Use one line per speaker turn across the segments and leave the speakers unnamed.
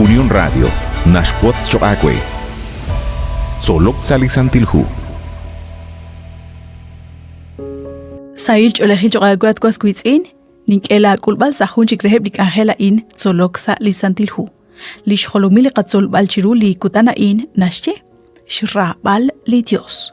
Unión Radio, Nashquots Choacue. Solok Salisantilhu.
Sail Cholehil Choaguat Quasquitsin, Ninkela Kulbal Sahunchik Reheblik Angela in Solok Salisantilhu. Lish Holomili Katzol Balchiru li Kutana in Nashche, Shra Bal li Dios.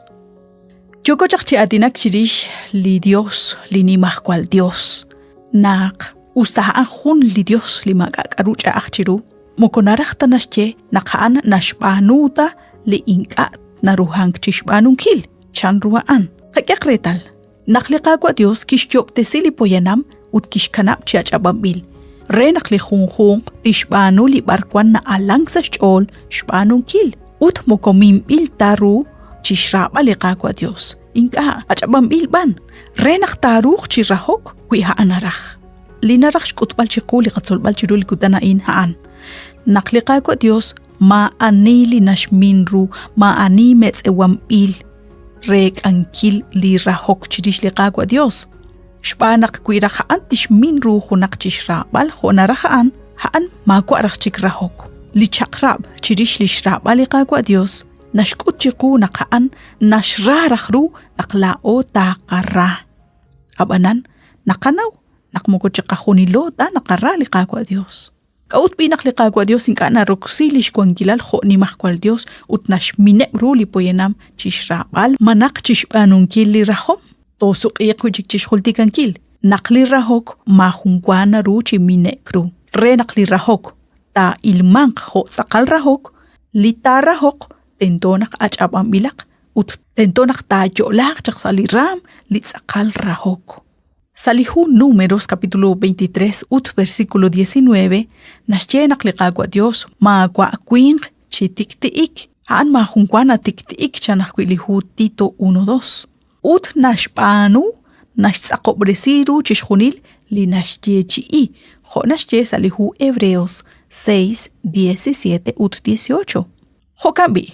Yoko Chakchi Adinak Chirish li Dios, li Nimach Qual Dios. Nak Ustaha Hun li Dios li Magak Arucha Achiru. Mokonarach Tanashche, Nakan Nashpanuta li Inka Naruhang Chishbanunkil, Chanruaan. Kakretal. Naklikagwa Dios kishjop tesili poyanam ut kishkanap chiachabambil. Re naklikhunkhung tishbanu li barkwan na alang sa shol shbanunkil. Ut mokomimbil taru chishraba likagwa Dios. Inka achabambil ban. Re naktaruk chirahok kuiha anarach. Linarach shkutbal chikuli katsolbal chiruli kutanain haan. Naklikagwa Dios maanili nashminru maani metzewambil. Rek ankil li rahok chirish li qagwa Dios. Shpanak kuira haan tish min ruho nak chishrabal honara haan magwa chik rahok. Li chakrab chirish li shrabal li qagwa Dios. Nashkut chiku nak haan nashrarachru naklao taqarra. Abanan nakanaw nakmukot chikahunilo ta nakarra li qagwa Dios. Kaut pinak li qagwa Dios inka na roksilish kuangilal ho ni mahkwal Dios ut nashmine ruli poyenam chishrabal manak chishbanunkil li rahom. Tosuk iyakwajik chishultikankil. Nakli rahok mahungwana ru chimine kru. Re nakli rahok ta ilmank ho sakal rahok li ta rahok tentonak achabam bilak ut tentonak ta yolak chaksali ram li sakal rahok. Salihu Números capítulo 23 ut versículo 19 nashche naklikagwa Dios maagwa akwing chitiktiik haan mahungwana tiktiik chanakwilihu Tito 1:2 ut nashpanu nashsakobresiru chishjunil li nashche chii jo nashche salihu Hebreos 6:17 ut 18 jo kambi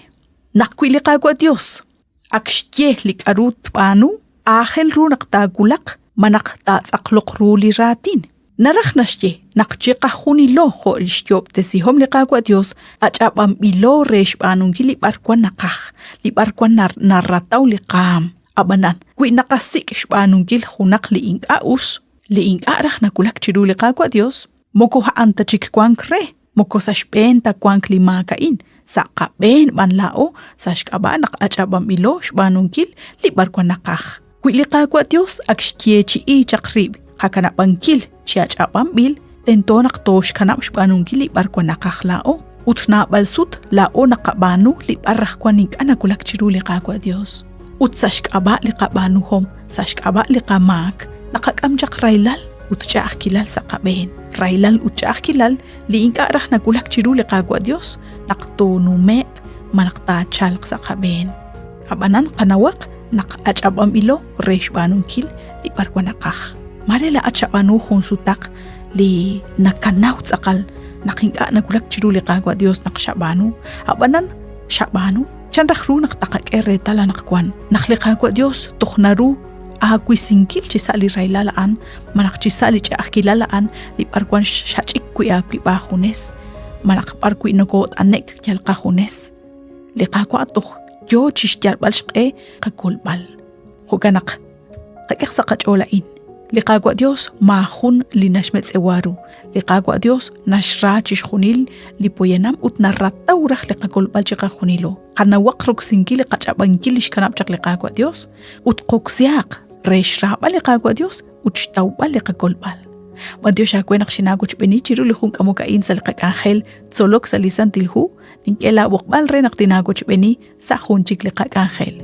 nakwilikagwa Dios akshye likarut panu ahel ru naktagulak manak taatsaklok ruli ratin. Narak nashye, nakchika hunilo ho ishtyop tesihom liqagwa Dios, achapam ilo reshpanungil libarkwan nakah, libarkwan narrataw liqam. Abanan, kui nakasik shpanungil hunak liingaus, liingarach nakulak chiru liqagwa Dios, moko haan tachik kwang re, moko sashpenta kwang limakain, sa kaben banlao, sashkaba nakachapam ilo shpanungil libarkwan nakah. Kuilikagwa Dios akshtie chi chakrib hakana bangkil chiachapambil tentonak tosh kanap shpanungil libarkwa nakakhlao utna balsut lao nakabanu libarrakwaning anakulak chiru likagwa Dios ut sashkaba likabanu hom sashkaba likamak nakakamjak railal utchaak kilal sa kaben railal utchaak kilal liinkarah nakulak chiru likagwa Dios naktonume manakta chalk sa kaben abanan kanawak nak achabam ilo reshbanunkil li barkwa nakah. Marela achabanu hun sutak li nakanaw tsakal nakinga nakulak chiru li qagwa Dios nakshabanu. Abanan shabanu chanrakru naktakak eretala nakwan. Nakliqagwa Dios tukhnaru agwi singkil chisali railalaan manak chisali chakilalaan li barkwan shachik kuya pibahunes manak barkwi nagot anek jalqahunes li qagwa tukh yo chishyal balshqe kakulbal. Huganak kakaksa kacholain. Liqagwa Dios mahun li nashmetz ewaru. Liqagwa Dios nashra chishjunil li poyenam ut narratawrah liqakulbal chikajunilo. Kanawaqruk sinkili kachabankilish kanapchak liqagwa Dios ut qoksiaq reshraba liqagwa Dios ut shtawbal liqakulbal. Dios shakwenak shinaguch benichiru lihun kamukain sa liqakangel tsolok sa lisan tilhu Ninkela bukbal re nak tinagoch beni sa hunchik liqakangel.